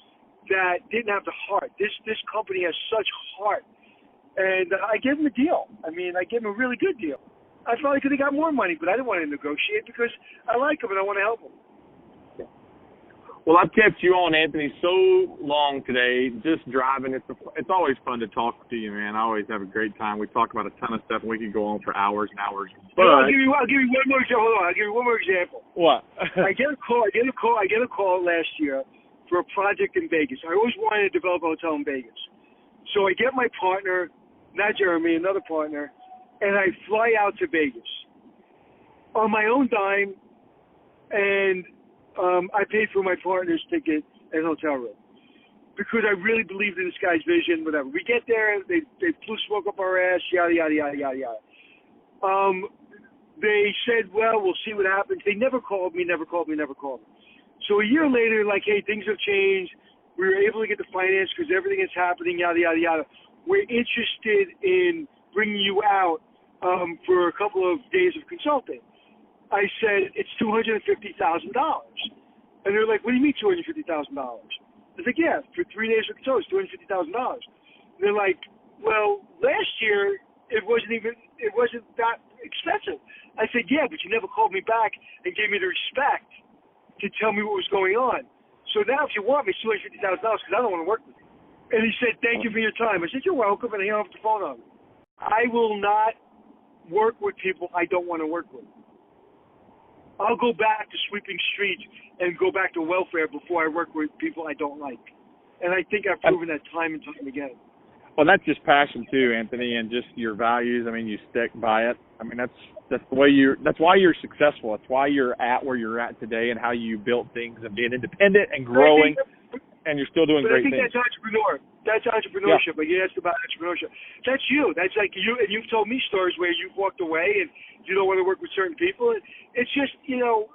that didn't have the heart. This company has such heart. And I gave him a deal. I mean, I gave him a really good deal. I probably could have got more money, but I didn't want to negotiate because I like him and I want to help him. Well, I've kept you on, Anthony, so long today, just driving. It's always fun to talk to you, man. I always have a great time. We talk about a ton of stuff, and we could go on for hours and hours. But I'll give you one more example. Hold on, I'll give you one more example. What? I get a call last year for a project in Vegas. I always wanted to develop a hotel in Vegas. So I get my partner, not Jeremy, another partner, and I fly out to Vegas on my own dime, and I paid for my partner's ticket and hotel room because I really believed in this guy's vision, whatever. We get there, they flew smoke up our ass, yada, yada, yada, yada, yada. They said, well, we'll see what happens. They never called me. So a year later, like, hey, things have changed. We were able to get the finance because everything is happening, yada, yada, yada. We're interested in bringing you out for a couple of days of consulting. I said, it's $250,000. And they're like, what do you mean $250,000? I was like, yeah, for 3 days of consulting, it's $250,000. They're like, well, last year it wasn't that expensive. I said, yeah, but you never called me back and gave me the respect to tell me what was going on. So now if you want me, it's $250,000 because I don't want to work with you. And he said, thank you for your time. I said, you're welcome, and he hung up the phone on me. I will not work with people I don't want to work with. I'll go back to sweeping streets and go back to welfare before I work with people I don't like. And I think I've proven that time and time again. Well, that's just passion too, Anthony, and just your values. I mean, you stick by it. I mean, that's the way that's why you're successful. That's why you're at where you're at today and how you built things and being independent and growing. And you're still doing great things. I think that's entrepreneur. That's entrepreneurship. Yeah. Like you asked about entrepreneurship. That's you. That's like you. And you've told me stories where you've walked away and you don't want to work with certain people. It's just,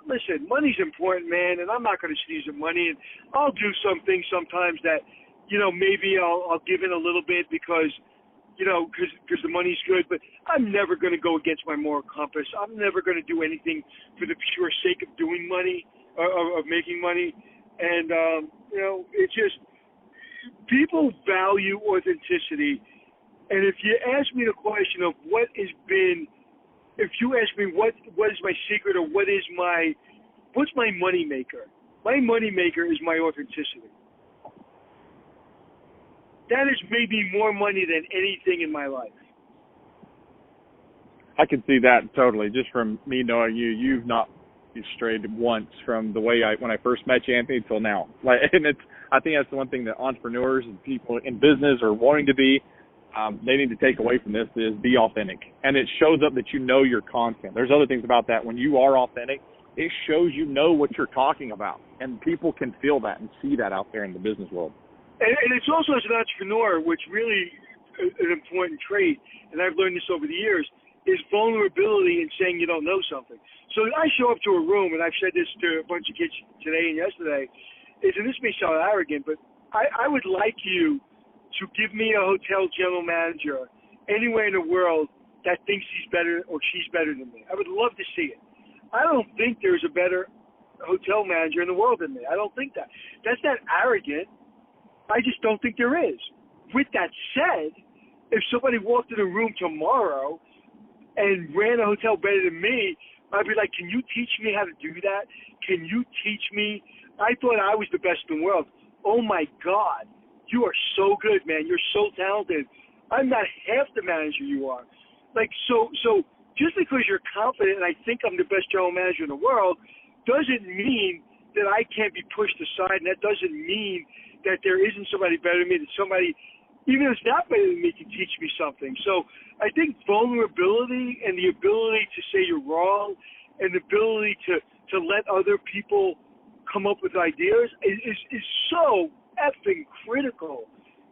listen, money's important, man, and I'm not going to sneeze at money. And I'll do some things sometimes that, maybe I'll give in a little bit because the money's good. But I'm never going to go against my moral compass. I'm never going to do anything for the pure sake of doing money or of making money. And, it's just people value authenticity. And if you ask me the question of if you ask me what is my secret or what's my money maker? My money maker is my authenticity. That has made me more money than anything in my life. I can see that totally. Just from me knowing you, you've not strayed once from the way when I first met you, Anthony, till now. I think that's the one thing that entrepreneurs and people in business are wanting to be. They need to take away from this is be authentic, and it shows up that you know your content. There's other things about that. When you are authentic, it shows you know what you're talking about, and people can feel that and see that out there in the business world. And it's also as an entrepreneur, which really is an important trait, and I've learned this over the years, is vulnerability in saying you don't know something. So I show up to a room, and I've said this to a bunch of kids today and yesterday, and this may sound arrogant, but I would like you to give me a hotel general manager anywhere in the world that thinks he's better or she's better than me. I would love to see it. I don't think there's a better hotel manager in the world than me. I don't think that. That's not arrogant. I just don't think there is. With that said, if somebody walked in a room tomorrow and ran a hotel better than me, I'd be like, can you teach me how to do that? Can you teach me? I thought I was the best in the world. Oh, my God. You are so good, man. You're so talented. I'm not half the manager you are. So just because you're confident and I think I'm the best general manager in the world doesn't mean that I can't be pushed aside, and that doesn't mean that there isn't somebody better than me, that somebody, even if it's not better than me, can teach me something. So I think vulnerability and the ability to say you're wrong and the ability to let other people come up with ideas is so effing critical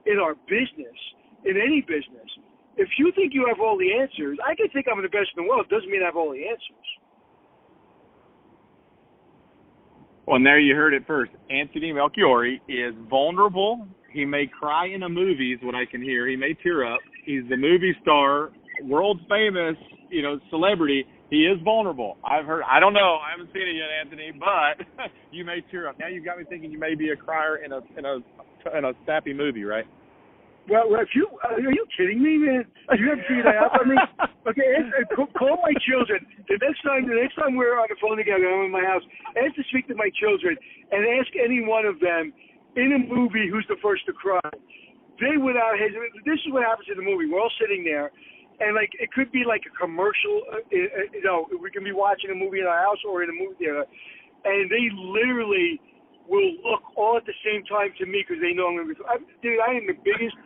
in our business, in any business. If you think you have all the answers, I can think I'm the best in the world. It doesn't mean I have all the answers. Well, and there you heard it first. Anthony Melchiorri is vulnerable. He may cry in a movie, is what I can hear. He may tear up. He's the movie star, world famous, celebrity, He is vulnerable. I've heard. I don't know. I haven't seen it yet, Anthony. But you may tear up. Now you've got me thinking you may be a crier in a sappy movie, right? Well, if you are you kidding me, man? You haven't figured that out? I mean, okay, call my children. The next time we're on the phone together, I'm in my house. Ask to speak to my children and ask any one of them in a movie who's the first to cry. They without hesitation. This is what happens in the movie. We're all sitting there, and like it could be like a commercial. We can be watching a movie in our house or in a movie theater, and they literally will look all at the same time to me because they know I'm going to be. Dude, I am the biggest.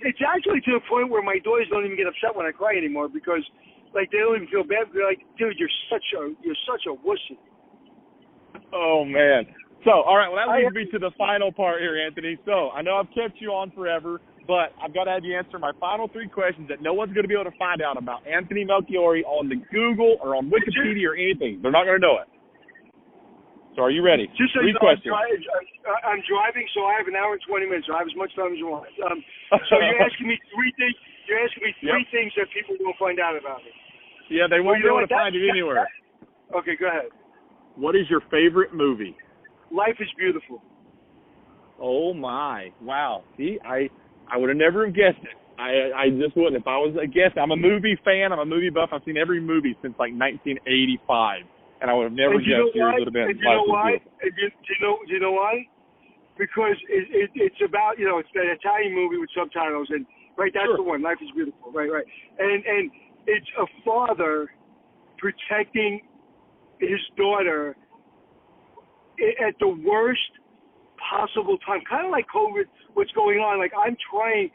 It's actually to the point where my daughters don't even get upset when I cry anymore because, like, they don't even feel bad. They're like, dude, you're such a wussy. Oh man. So, all right. Well, that leads me to the final part here, Anthony. So, I know I've kept you on forever, but I've got to have you answer my final 3 questions that no one's going to be able to find out about Anthony Melchiorri on the Google or on Wikipedia or anything. They're not going to know it. So are you ready? Just so 3 you know, questions. I'm driving, so I have an hour and 20 minutes. So I have as much time as you want. So you're asking me 3 things. You're asking me three things that people won't find out about me. Yeah, they won't be able to find it anywhere. Okay, go ahead. What is your favorite movie? Life is Beautiful. Oh my! Wow. See, I would have never have guessed it. I just wouldn't. If I was a guess, I'm a movie fan. I'm a movie buff. I've seen every movie since like 1985. And I would have never guessed yours would have been. And you know why? Do you know why? Because it's about, it's that Italian movie with subtitles, and right, that's the one. Life is Beautiful. Right. And it's a father protecting his daughter at the worst possible time, kind of like COVID. What's going on? Like I'm trying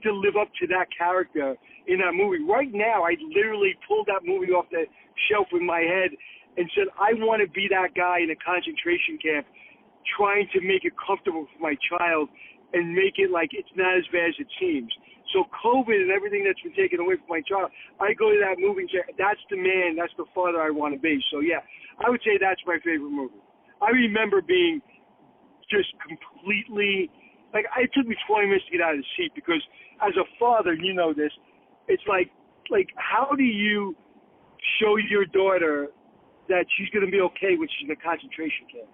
to live up to that character in that movie. Right now, I literally pulled that movie off the shelf in my head and said, I want to be that guy in a concentration camp trying to make it comfortable for my child and make it like it's not as bad as it seems. So COVID and everything that's been taken away from my child, I go to that movie and say, that's the man, that's the father I want to be. So, yeah, I would say that's my favorite movie. I remember being just completely, like, it took me 20 minutes to get out of the seat because as a father, you know this, it's like how do you show your daughter that she's going to be okay when she's in a concentration camp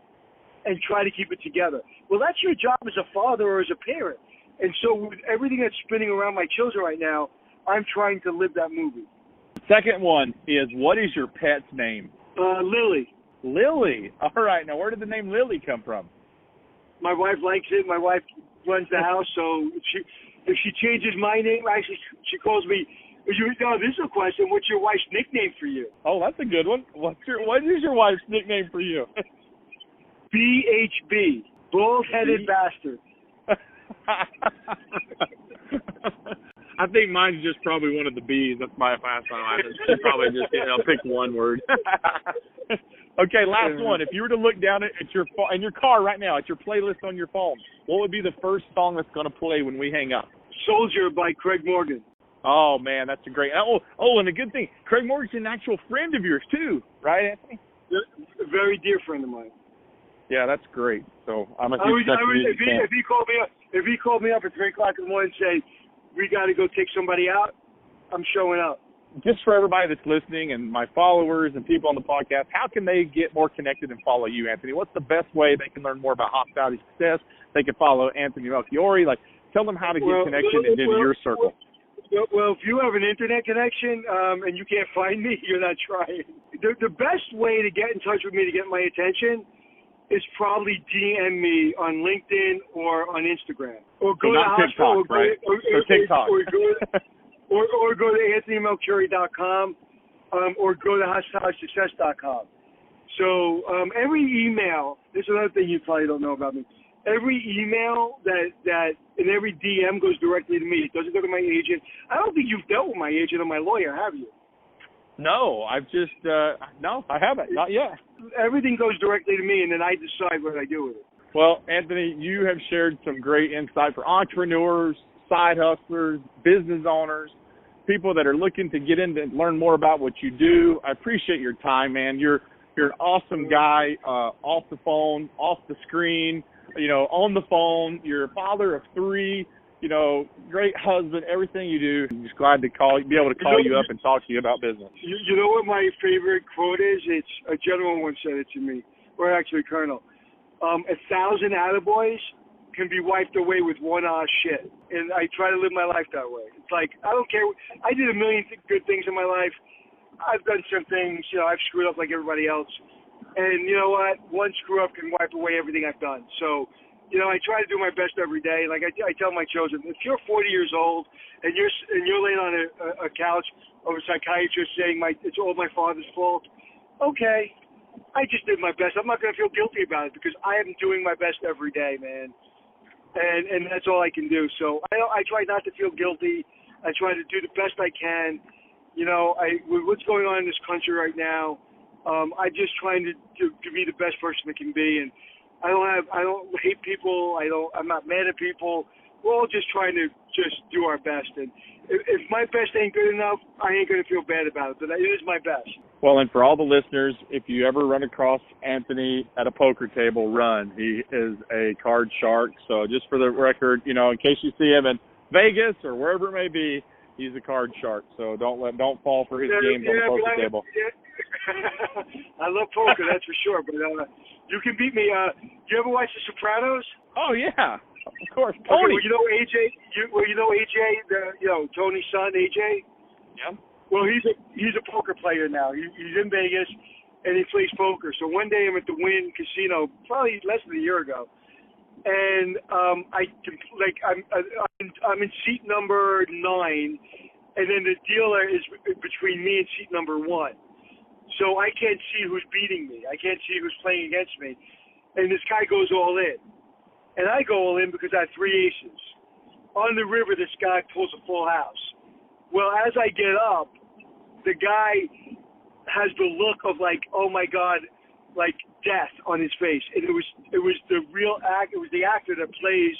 and try to keep it together? Well, that's your job as a father or as a parent. And so with everything that's spinning around my children right now, I'm trying to live that movie. Second one is, what is your pet's name? Lily. Lily. All right. Now, where did the name Lily come from? My wife likes it. My wife runs the house, so if she changes my name, actually, she calls me. No, this is a question. What's your wife's nickname for you? Oh, that's a good one. What is your wife's nickname for you? BHB, bald-headed bastard. I think mine's just probably one of the B's. That's my fast time. She probably just pick one word. Okay, last one. If you were to look down at your in your car right now at your playlist on your phone, what would be the first song that's going to play when we hang up? Soldier by Craig Morgan. Oh man, that's a great. And a good thing, Craig Morgan's an actual friend of yours too, right, Anthony? A very dear friend of mine. Yeah, that's great. So I'm a huge if he called me up at 3:00 in the morning and say, we got to go take somebody out, I'm showing up. Just for everybody that's listening and my followers and people on the podcast, how can they get more connected and follow you, Anthony? What's the best way they can learn more about hospitality success? They can follow Anthony Melchiorri. Like, tell them how to get connected into your circle. Well, if you have an internet connection and you can't find me, you're not trying. The best way to get in touch with me to get my attention is probably DM me on LinkedIn or on Instagram. Or go to TikTok, right? Or TikTok. Or go to AnthonyMelchiorri.com or go to HospitalitySuccess.com. So every email, this is another thing you probably don't know about me. Every email that and every DM goes directly to me. It doesn't go to my agent. I don't think you've dealt with my agent or my lawyer, have you? No, I've just no, I haven't. Not yet. Everything goes directly to me, and then I decide what I do with it. Well, Anthony, you have shared some great insight for entrepreneurs, side hustlers, business owners, people that are looking to get into and learn more about what you do. I appreciate your time, man. You're an awesome guy, off the phone, off the screen, on the phone. You're a father of 3. great husband, everything you do. I'm just glad to be able to call you up and talk to you about business. You know what my favorite quote is? It's a general once said it to me, or actually a colonel. 1,000 attaboys can be wiped away with one shit. And I try to live my life that way. It's like, I don't care. I did a million good things in my life. I've done some things, I've screwed up like everybody else. And you know what? One screw up can wipe away everything I've done. So, I try to do my best every day. Like I tell my children, if you're 40 years old and you're laying on a couch of a psychiatrist saying it's all my father's fault, okay, I just did my best. I'm not going to feel guilty about it because I am doing my best every day, man. And that's all I can do. So I try not to feel guilty. I try to do the best I can. With what's going on in this country right now, I'm just trying to be the best person I can be. And I don't hate people. I'm not mad at people. We're all just trying to just do our best. And if my best ain't good enough, I ain't going to feel bad about it. But it is my best. Well, and for all the listeners, if you ever run across Anthony at a poker table, run. He is a card shark. So just for the record, in case you see him in Vegas or wherever it may be, he's a card shark. So don't fall for his games on the poker table. Yeah. I love poker, that's for sure. But you can beat me. You ever watch The Sopranos? Oh yeah, of course. Tony. Okay, AJ? AJ? Tony's son, AJ. Yeah. Well, he's a poker player now. He's in Vegas, and he plays poker. So one day I'm at the Wynn Casino, probably less than a year ago, and I'm in seat number 9, and then the dealer is between me and seat number 1. So I can't see who's beating me. I can't see who's playing against me. And this guy goes all in. And I go all in because I have 3 aces. On the river, this guy pulls a full house. Well, as I get up, the guy has the look of like, oh my God, like death on his face. And it was the real act. It was the actor that plays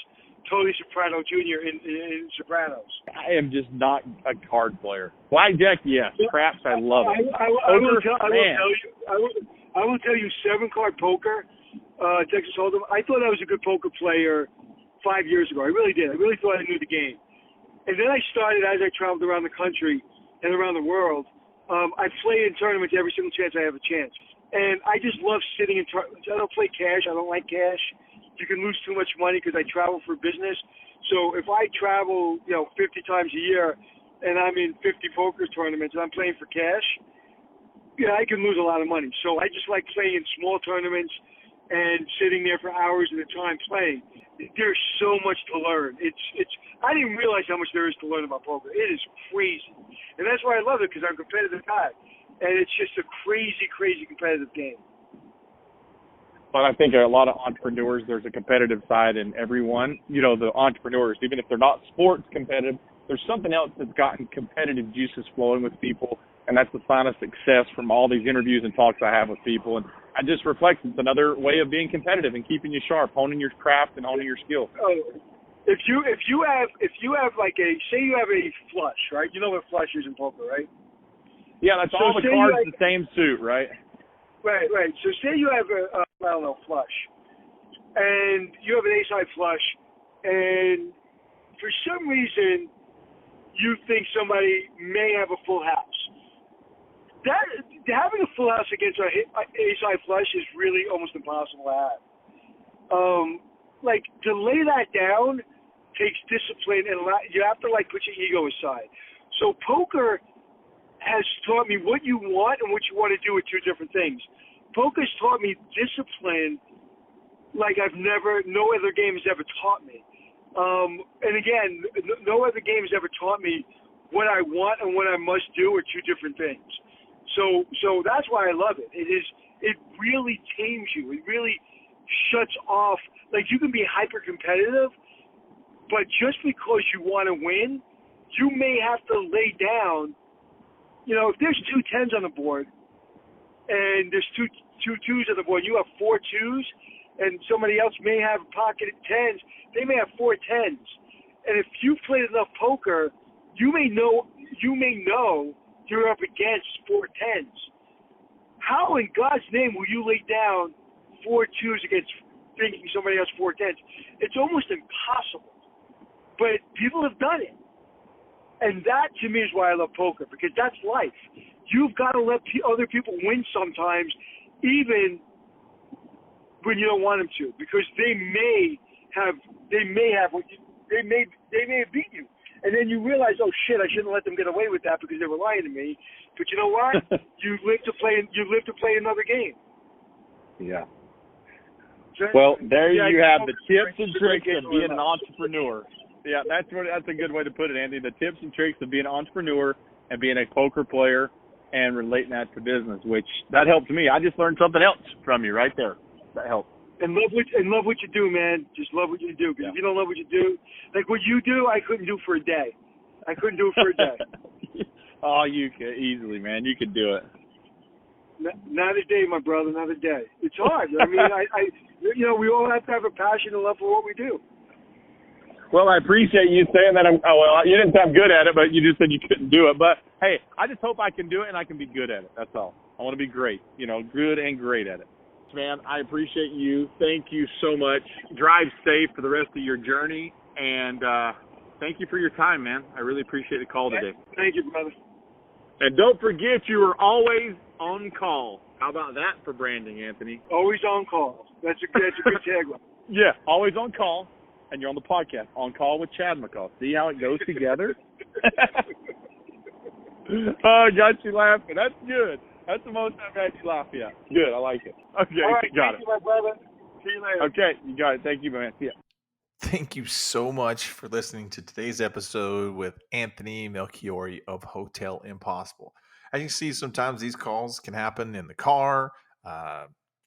Tony Soprano Jr. in Sopranos. I am just not a card player. Blackjack, yes. Craps, I love it. I will tell you, 7-card poker, Texas Hold'em. I thought I was a good poker player 5 years ago. I really did. I really thought I knew the game. And then I started, as I traveled around the country and around the world, I play in tournaments every single chance I have a chance. And I just love sitting in tournaments. I don't play cash. I don't like cash. You can lose too much money because I travel for business. So if I travel, 50 times a year and I'm in 50 poker tournaments and I'm playing for cash, I can lose a lot of money. So I just like playing in small tournaments and sitting there for hours at a time playing. There's so much to learn. I didn't realize how much there is to learn about poker. It is crazy. And that's why I love it, because I'm a competitive guy. And it's just a crazy, crazy competitive game. But I think a lot of entrepreneurs, there's a competitive side in everyone. The entrepreneurs, even if they're not sports competitive, there's something else that's gotten competitive juices flowing with people, and that's the sign of success from all these interviews and talks I have with people. And I just reflect it's another way of being competitive and keeping you sharp, honing your craft and honing your skill. If you have like say you have a flush, right? You know what flush is in poker, right? Yeah, that's all the cards the same suit, right? Right. So say you have a flush, and you have an ace-high flush, and for some reason you think somebody may have a full house. Having a full house against an ace-high flush is really almost impossible to have. To lay that down takes discipline, and you have to put your ego aside. So poker has taught me what you want and what you want to do with 2 different things. Poker's taught me discipline like no other game has ever taught me. And again, no other game has ever taught me what I want and what I must do are 2 different things. So that's why I love it. It really tames you. It really shuts off. You can be hyper competitive, but just because you want to win, you may have to lay down. If there's 2 10s on the board, and there's two 2s on the board, you have 4 2s, and somebody else may have pocketed 10s. They may have 4 10s, and if you've played enough poker, you may know you're up against 4 10s. How in God's name will you lay down 4 2s against thinking somebody has 4 10s? It's almost impossible. but people have done it. And that, to me, is why I love poker, because that's life. You've got to let other people win sometimes, even when you don't want them to, because they may have beat you. And then you realize, oh shit, I shouldn't let them get away with that because they were lying to me. But you know what? You live to play another game. Yeah. So, Well, there yeah, you have the tips it's and a great tricks game of being to an learn. entrepreneur. Yeah, that's a good way to put it, Andy. The tips and tricks of being an entrepreneur and being a poker player and relating that to business, which that helped me. I just learned something else from you right there. That helped. And love what you do, man. Just love what you do. Because if you don't love what you do, like what you do, I couldn't do for a day. I couldn't do it for a day. Oh, you could easily, man. You could do it. Not a day, my brother. Not a day. It's hard. I mean, we all have to have a passion and love for what we do. Well, I appreciate you saying that. You didn't sound good at it, but you just said you couldn't do it. But, hey, I just hope I can do it and I can be good at it. That's all. I want to be great, good and great at it. Man, I appreciate you. Thank you so much. Drive safe for the rest of your journey. And thank you for your time, man. I really appreciate the call today. Thank you, brother. And don't forget, you are always on call. How about that for branding, Anthony? Always on call. That's a good tagline. Yeah, always on call. And you're on the podcast, On Call with Chad McCall. See how it goes together? Oh, got you laughing. That's good. That's the most I've had you laugh yet. Good, I like it. Okay, All right, got thank you, my brother. See you later. Okay, you got it. Thank you, man. See ya. Thank you so much for listening to today's episode with Anthony Melchiorri of Hotel Impossible. As you can see, sometimes these calls can happen in the car,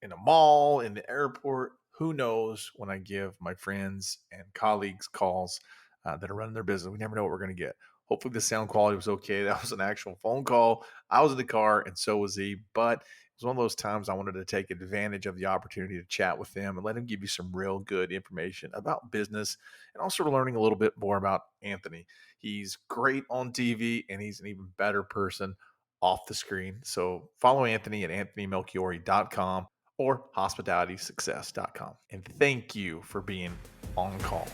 in a mall, in the airport. Who knows when I give my friends and colleagues calls that are running their business. We never know what we're going to get. Hopefully the sound quality was okay. That was an actual phone call. I was in the car and so was he. But it was one of those times I wanted to take advantage of the opportunity to chat with them and let him give you some real good information about business and also learning a little bit more about Anthony. He's great on TV and he's an even better person off the screen. So follow Anthony at anthonymelchiorri.com or hospitalitysuccess.com. And thank you for being on call.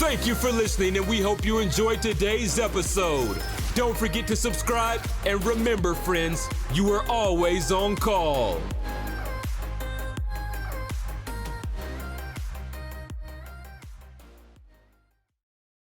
Thank you for listening, and we hope you enjoyed today's episode. Don't forget to subscribe, and remember, friends, you are always on call.